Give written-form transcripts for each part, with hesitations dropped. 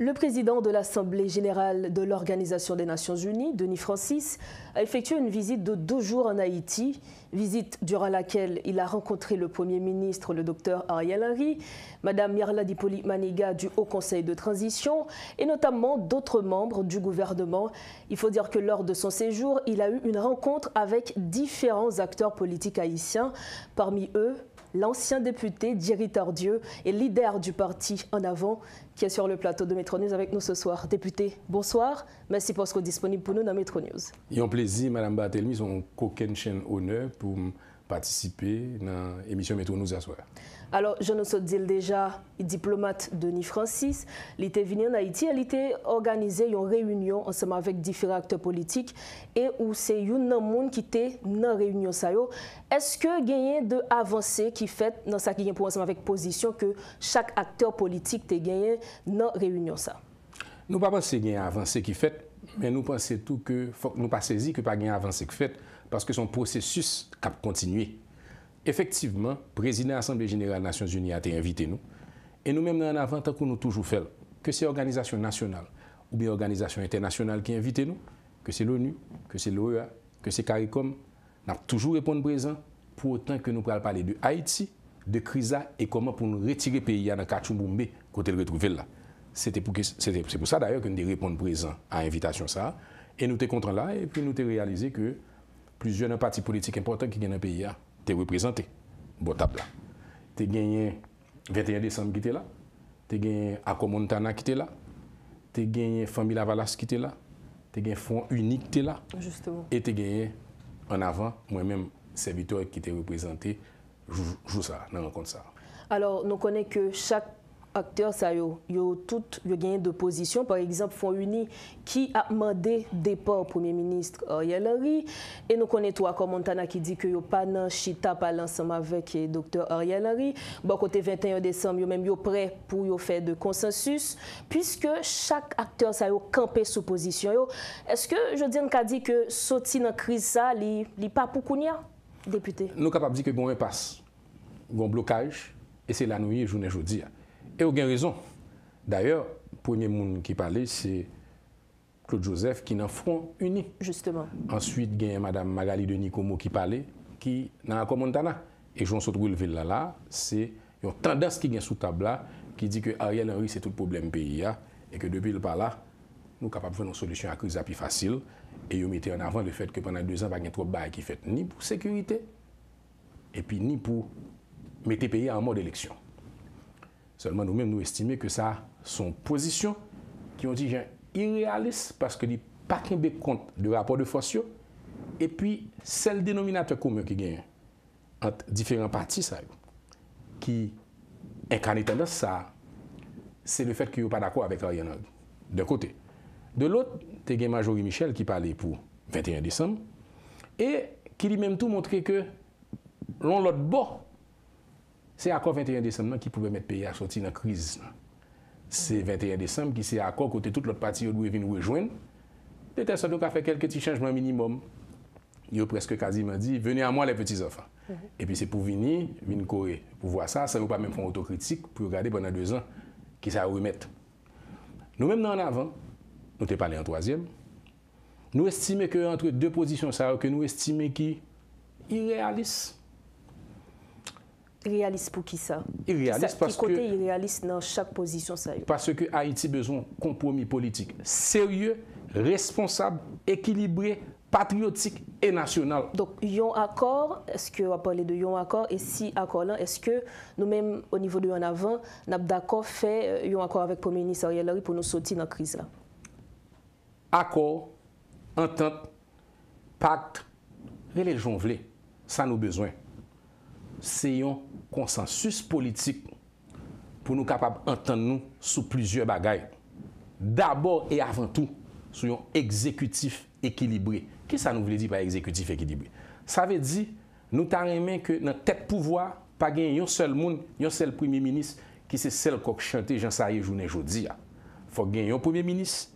Le président de l'Assemblée générale de l'Organisation des Nations Unies, Denis Francis, a effectué une visite de 2 jours en Haïti, visite durant laquelle il a rencontré le Premier ministre, le Dr Ariel Henry, Mme Yarladi Maniga du Haut Conseil de transition et notamment d'autres membres du gouvernement. Il faut dire que lors de son séjour, il a eu une rencontre avec différents acteurs politiques haïtiens, parmi eux l'ancien député Djerry Tardieu et leader du parti En Avant, qui est sur le plateau de Metro News avec nous ce soir. Député, bonsoir. Merci pour ce que vous êtes disponible pour nous dans Metro News. Il y a un plaisir, Mme Barthelemy, son coquin chaîne honneur pour participer dans l'émission Metro News ce soir. Alors, je nous dis déjà, diplomate Denis Francis, il était venu en Haïti, il était organisé une réunion ensemble avec différents acteurs politiques et où c'est une monde qui était dans la réunion. Est-ce que gagné de avancées qui fait dans ça qui est pour ensemble avec position que chaque acteur politique a gagné dans la réunion ça? Nous ne pensons pas qu'il y a avancé qui fait, mais nous pensons tout que faut nous pas saisir que pas gain avancé qui fait parce que son processus a continué. Effectivement, le président de l'Assemblée générale des Nations Unies a été invité nous. Et nous-mêmes, en avant, tant que nous toujours fait, que c'est l'organisation nationale ou bien l'organisation internationale qui invite nous, que c'est l'ONU, que c'est l'OEA, que c'est CARICOM, nous avons toujours répondu présent pour autant que nous pourrons parler de Haïti, de Crisa et comment pour nous retirer le pays dans le Kachouboumbe, côté le retrouver là. C'est pour ça d'ailleurs que nous répondons présent à l'invitation ça. Et nous sommes contents là et puis nous avons réalisé que plusieurs partis politiques importants qui sont dans le pays t'es représenté. Bon table là. Tu as gagné 21 décembre qui était là. Tu as gagné Accord Montana qui était là. Tu as gagné Famille Lavalas qui était là. Tu as gagné Fonds Unique qui était là. Justement. Et tu as gagné En Avant, moi-même, serviteur qui était représenté, joue ça, dans la rencontre ça. Alors, nous connaissons que chaque acteur, ça yo tout gagné de position. Par exemple, Fonds Uni qui a demandé départ au Premier ministre Ariel Henry. Et nous connaissons tout Accord Montana qui dit que yo pas nan chita pas l'ensemble avec le Dr Ariel Henry. Bon côté 21 décembre, yo même yo prêt pour yo faire de consensus puisque chaque acteur ça yo campé sous position yo. Est-ce que je dis on dit que sorti dans crise ça li pas pour kounya député? Nous capable dire que bon impasse, bon blocage et c'est la nuit journée aujourd'hui. Et vous avez raison. D'ailleurs, le premier monde qui parlait, c'est Claude Joseph qui est dans le Front Uni. Justement. Ensuite, il y a Mme Magali de Nicomo qui parlait, qui est dans Accord Montana. Et Jean Sotrou-Ville là, c'est une tendance qui est sous table là, qui dit que Ariel Henry, c'est tout le problème pays. Et que depuis le par là, nous sommes capables de faire une solution à la crise plus facile. Et vous mettez en avant le fait que pendant 2 ans, il n'y a pas trop de bail qui fait ni pour sécurité, et puis ni pour mettre le pays en mode élection. Seulement nous-mêmes, nous estimons que ça, son position, qui ont dit irréaliste parce que n'est pas qu'un compte de rapport de force, et puis c'est le dénominateur commun qui gagne entre différents partis, ça, qui incarne tendance, ça, c'est le fait qu'ils ne sont pas d'accord avec Ariel Henry, d'un côté. De l'autre, tu as Majorie Michel qui parlait pour 21 décembre, et qui lui-même tout montrait que l'autre bord, c'est l'accord 21 décembre qui pouvait mettre le pays à sortir dans la crise. C'est 21 décembre qui c'est l'accord côté toute l'autre partie qui doit venir rejoindre. Peut-être que nous avons fait quelques petits changements minimum. Ils ont presque quasiment dit venez à moi les petits enfants. Et puis c'est pour venir courir. Pour voir ça, ça ne va pas même faire autocritique pour regarder pendant 2 ans qui ça remettre. Nous-mêmes en avant, nous avons parlé en troisième. Nous estimons qu'entre 2 positions, ça que nous estimons qui irréaliste. Irréaliste pour qui ça? Irréaliste parce que... côté irréaliste dans chaque position ça? Parce que Haïti a besoin d'un compromis politique sérieux, responsable, équilibré, patriotique et national. Donc, yon accord, est-ce que on va parler de yon accord? Et si accord là, est-ce que nous-mêmes, au niveau de En Avant, nous avons d'accord fait yon accord avec le Premier ministre Ariel Henry pour nous sortir dans la crise là? Accord, entente, pacte, les gens veulent, ça nous besoin. C'est un consensus politique pour nous capables d'entendre nous sur plusieurs bagailles. D'abord et avant tout, sur un exécutif équilibré. Qu'est-ce que ça nous veut dire par exécutif équilibré? Ça veut dire nous t'arrêtons que dans tête pouvoir, pas gagner un seul monde, un seul premier ministre qui c'est celle qui chante Jean Saillé journée aujourd'hui. Il faut gagner un premier ministre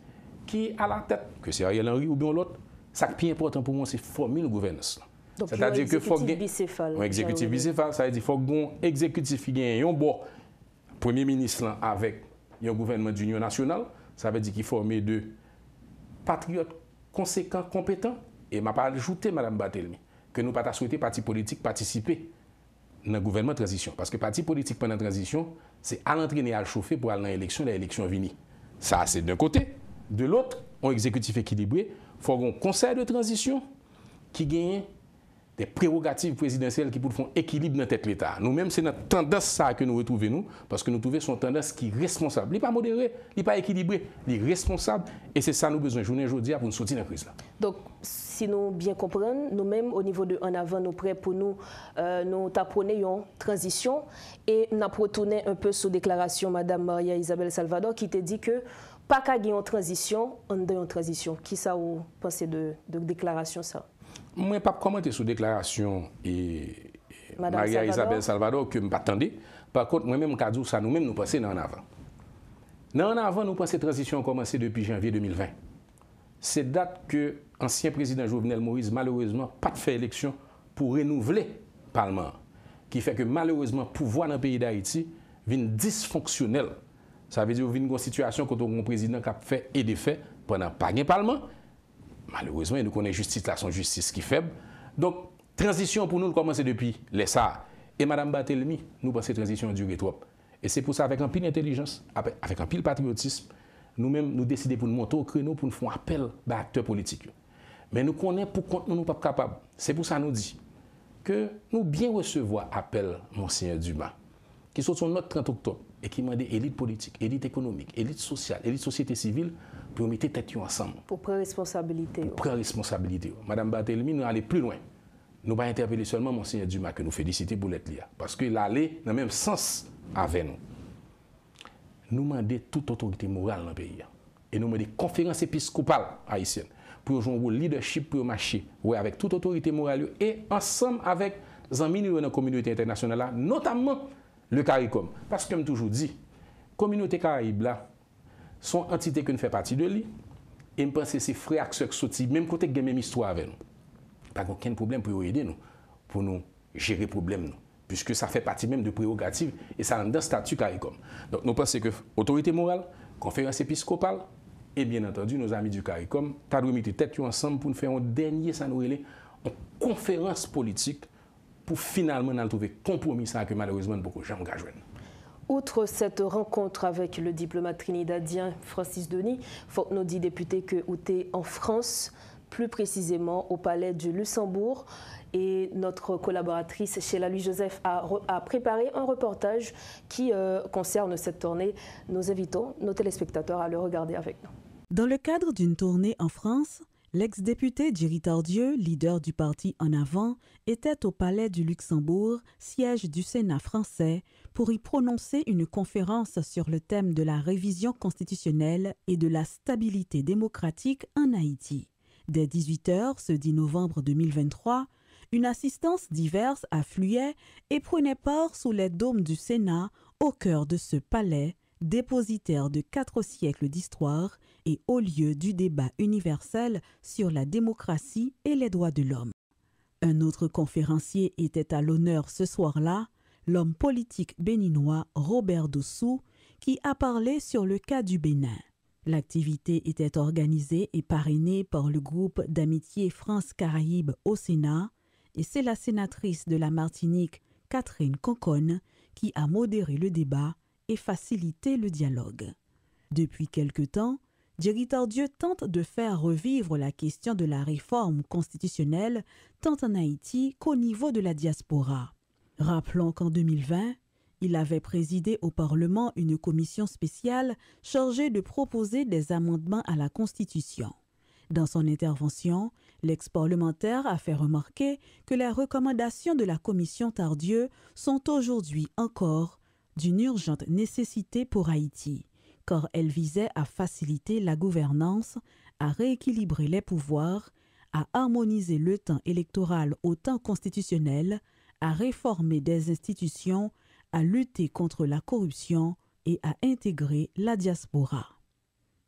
qui à la tête, que c'est Ariel Henry ou bien l'autre. Ça qui est important pour moi, c'est former le gouvernance. C'est-à-dire que faut un exécutif bicéphale, ça veut dire qu'il faut un exécutif qui gagne un bon premier ministre avec il y a un gouvernement d'union nationale, ça veut dire qu'il est formé de patriotes conséquents, compétents. Et je vais ajouter, Mme Barthélemy, que nous pas souhaité parti politique participer dans le gouvernement de transition. Parce que parti politique pendant la transition, c'est à l'entraîner, à le chauffer pour aller dans l'élection venue. Ça, c'est d'un côté. De l'autre, un exécutif équilibré, il faut un conseil de transition qui gagne des prérogatives présidentielles qui font équilibre dans tête l'État. Nous-mêmes, c'est notre tendance ça que nous retrouvons, nous, parce que nous trouvons son tendance qui est responsable. Il n'est pas modéré, il n'est pas équilibré, il est responsable. Et c'est ça nous besoin journée aujourd'hui pour nous sortir de la crise. Donc, si nous bien comprenons, nous-mêmes, au niveau de En Avant, nous prêts pour nous taponner une transition. Et nous avons retourné un peu sur la déclaration Mme Maria Isabelle Salvador qui t'a dit que pas qu'à gagner en transition, on est en transition. Qui ça vous pensez de déclaration ça? Moi, je ne vais pas commenter sur la déclaration et Maria Isabelle Salvador que je m'attendais. Par contre, moi-même, je dis ça, nous-mêmes, nous pensons dans En Avant. Dans En Avant, nous pensons que la transition a commencé depuis janvier 2020. C'est date que l'ancien président Jovenel Moïse, malheureusement, pas de fait élection pour renouveler le Parlement. Qui fait que malheureusement, le pouvoir dans le pays d'Haïti vient dysfonctionnel. Ça veut dire qu'il y a une situation quand on a un président qui a fait et des faits pendant pas de Parlement. Malheureusement, nous connaissons justice là, son justice qui est faible. Donc, transition pour nous, commence depuis les SAR. Et Mme Barthélemy, nous pensons que la transition a duré trop. Et c'est pour ça, avec un pile d'intelligence, avec un pile patriotisme, nous-mêmes, nous décidons pour nous monter au créneau, pour nous faire appel à acteurs politiques. Mais nous connaissons pour compte nous ne sommes pas capables. C'est pour ça que nous disons que nous bien recevoir appel, Monseigneur Dumas, qui sont sur notre 30 octobre et qui demande élite politique, élite économique, élite sociale, élite société civile, pour mettre tête ensemble. Pour prendre responsabilité. Pour prendre responsabilité. Madame Barthélemy, nous allons plus loin. Nous ne pas interpeller seulement Monseigneur Dumas, que nous félicitons pour l'être là. Parce qu'il allait dans le même sens avec nous. Nous demandons toute autorité morale dans le pays. Et nous demandons conférence épiscopale haïtienne pour jouer un leadership pour marcher avec toute autorité morale et ensemble avec les amis dans la communauté internationale, notamment le CARICOM. Parce que, comme toujours dit, la communauté Caraïbe là, sont entités qui ne fait partie de lui. Et je pense que c'est frères qui sont même côté qui a même histoire avec nous. Pas aucun problème pour aider nous, pour nous gérer le problème. Puisque ça fait partie même de prérogatives et ça a un statut CARICOM. Donc nous pensons que l'autorité morale, conférence épiscopale et bien entendu nos amis du CARICOM, nous mettre tête ensemble pour nous faire un dernier, ça nous relève, une conférence politique pour finalement trouver un compromis que malheureusement beaucoup de gens ont gagné. Outre cette rencontre avec le diplomate trinidadien Francis Denis, faut nous dit député que vous êtes en France, plus précisément au Palais du Luxembourg. Et notre collaboratrice Sheila Louis-Joseph a préparé un reportage qui concerne cette tournée. Nous invitons nos téléspectateurs à le regarder avec nous. Dans le cadre d'une tournée en France, l'ex-député Djeri Tardieu, leader du parti En Avant, était au Palais du Luxembourg, siège du Sénat français, pour y prononcer une conférence sur le thème de la révision constitutionnelle et de la stabilité démocratique en Haïti. Dès 18h, ce 10 novembre 2023, une assistance diverse affluait et prenait part sous les dômes du Sénat, au cœur de ce palais, dépositaire de 4 siècles d'histoire et haut lieu du débat universel sur la démocratie et les droits de l'homme. Un autre conférencier était à l'honneur ce soir-là, l'homme politique béninois Robert Dossou, qui a parlé sur le cas du Bénin. L'activité était organisée et parrainée par le groupe d'amitié France-Caraïbes au Sénat, et c'est la sénatrice de la Martinique, Catherine Conconne, qui a modéré le débat et facilité le dialogue. Depuis quelque temps, Djeri Tardieu tente de faire revivre la question de la réforme constitutionnelle tant en Haïti qu'au niveau de la diaspora. Rappelons qu'en 2020, il avait présidé au Parlement une commission spéciale chargée de proposer des amendements à la Constitution. Dans son intervention, l'ex-parlementaire a fait remarquer que les recommandations de la commission Tardieu sont aujourd'hui encore d'une urgente nécessité pour Haïti, car elles visaient à faciliter la gouvernance, à rééquilibrer les pouvoirs, à harmoniser le temps électoral au temps constitutionnel, à réformer des institutions, à lutter contre la corruption et à intégrer la diaspora.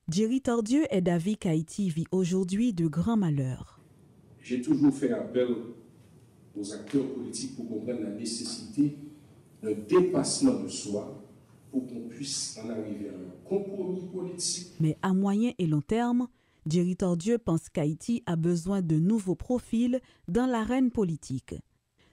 Djeri Tardieu est d'avis qu'Haïti vit aujourd'hui de grands malheurs. J'ai toujours fait appel aux acteurs politiques pour comprendre la nécessité d'un dépassement de soi pour qu'on puisse en arriver à un compromis politique. Mais à moyen et long terme, Djeri Tordieu pense qu'Haïti a besoin de nouveaux profils dans l'arène politique.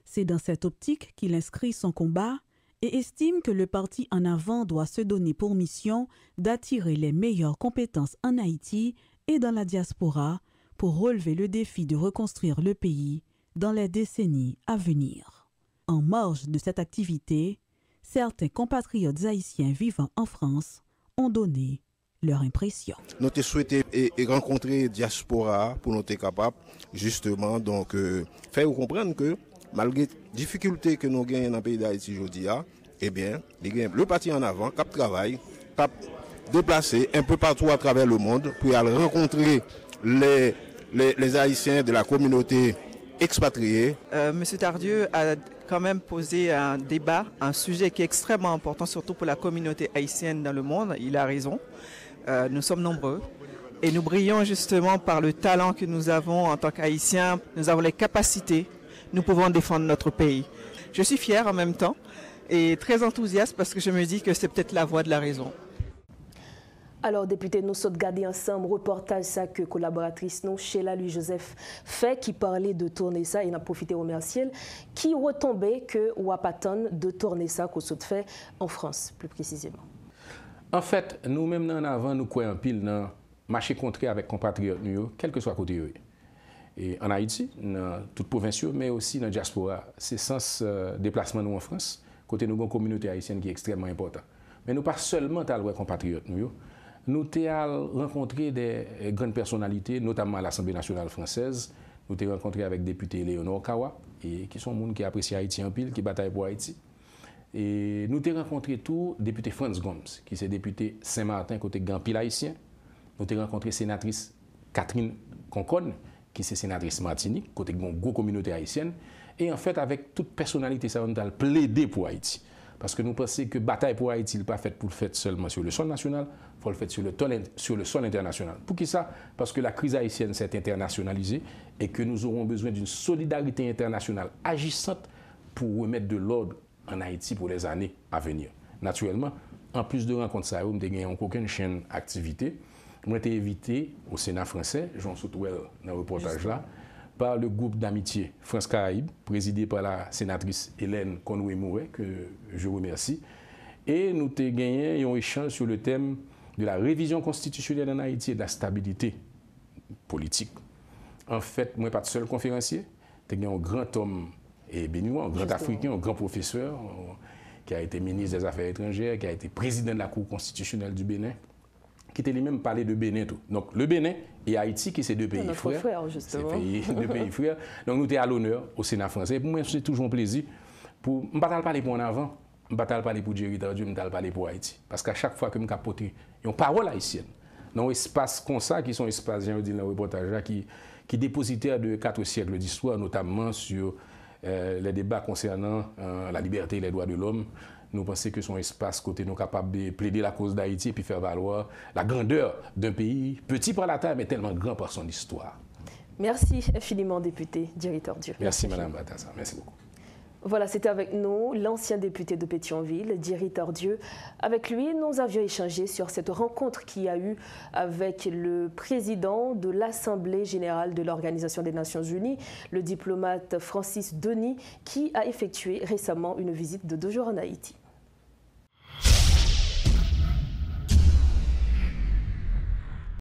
C'est dans cette optique qu'il inscrit son combat et estime que le parti En Avant doit se donner pour mission d'attirer les meilleures compétences en Haïti et dans la diaspora pour relever le défi de reconstruire le pays dans les décennies à venir. En marge de cette activité, certains compatriotes haïtiens vivant en France ont donné leur impression. Nous avons souhaité rencontrer diaspora pour nous être capables justement donc faire comprendre que malgré les difficultés que nous gagnons dans le pays d'Haïti aujourd'hui, eh bien, le parti En Avant, cap travail, cap déplacé un peu partout à travers le monde pour aller rencontrer les Haïtiens de la communauté expatriée. Monsieur Tardieu a quand même posé un débat, un sujet qui est extrêmement important, surtout pour la communauté haïtienne dans le monde. Il a raison. Nous sommes nombreux et nous brillons justement par le talent que nous avons en tant qu'Haïtiens. Nous avons les capacités, nous pouvons défendre notre pays. Je suis fier en même temps et très enthousiaste parce que je me dis que c'est peut-être la voie de la raison. Alors, député, nous sommes gardés ensemble, reportage ça que collaboratrice nous, Sheila Louis-Joseph, fait, qui parlait de tourner ça, et on a profité remercier, qui retombait que Wapaton de tourner ça qu'on se fait en France, plus précisément. En fait, nous-mêmes, En Avant, nous croyons pile dans marché contré avec compatriotes, quel que soit côté. Et en Haïti, dans toute province, mais aussi dans la diaspora, c'est sens déplacement nous en France, côté nous avons une communauté haïtienne qui est extrêmement importante. Mais nous pas seulement à compatriotes, nous avons rencontré des grandes personnalités, notamment à l'Assemblée nationale française. Nous avons rencontré avec le député Léonore Kawa, qui sont des gens qui apprécient Haïti en pile, qui bataillent pour Haïti. Et nous avons rencontré tout le député Franz Gomes, qui est député Saint-Martin, côté Gampil haïtien. Nous avons rencontré la sénatrice Catherine Concon, qui est sénatrice Martinique, côté une grosse communauté haïtienne. Et en fait, avec toute personnalité, ça va nous plaider pour Haïti. Parce que nous pensons que la bataille pour Haïti n'est pas faite pour le faire seulement sur le sol national, il faut le faire sur le sol international. Pour qui ça? Parce que la crise haïtienne s'est internationalisée et que nous aurons besoin d'une solidarité internationale agissante pour remettre de l'ordre en Haïti pour les années à venir. Naturellement, en plus de rencontres, ça, nous n'avons aucune chaîne d'activité. Nous avons été invités au Sénat français, Jean Soutouel, dans le reportage là, par le groupe d'amitié France-Caraïbes, présidé par la sénatrice Hélène Conway-Mouret, que je remercie. Et nous avons gagné un échange sur le thème de la révision constitutionnelle en Haïti et de la stabilité politique. En fait, moi, pas de seul conférencier, j'ai gagné un grand homme béninois, un grand africain, un grand professeur, qui a été ministre des Affaires étrangères, qui a été président de la Cour constitutionnelle du Bénin, qui était lui-même parlé de Bénin. Tout. Donc le Bénin et Haïti, qui sont deux pays frères. Justement. Deux pays frères. Donc nous sommes à l'honneur au Sénat français. Pour moi, c'est toujours un plaisir. Je ne vais pas parler pour En Avant, je ne vais pas parler pour Djeri Tordieu, je vais parler pour Haïti. Parce qu'à chaque fois que je capote, il y a une parole haïtienne. Dans un espace comme ça, qui sont espaces, j'ai dit dans le reportage, qui dépositaires de 4 siècles d'histoire, notamment sur les débats concernant la liberté et les droits de l'homme. Nous pensons que son espace côté nous capable de plaider la cause d'Haïti et puis faire valoir la grandeur d'un pays petit par la taille mais tellement grand par son histoire. Merci infiniment, député Djeri Tordieu. Merci Madame Batassa, merci beaucoup. Voilà, c'était avec nous l'ancien député de Pétionville, Djeri Tordieu. Avec lui, nous avions échangé sur cette rencontre qu'il y a eu avec le président de l'Assemblée générale de l'Organisation des Nations Unies, le diplomate Francis Denis, qui a effectué récemment une visite de 2 jours en Haïti.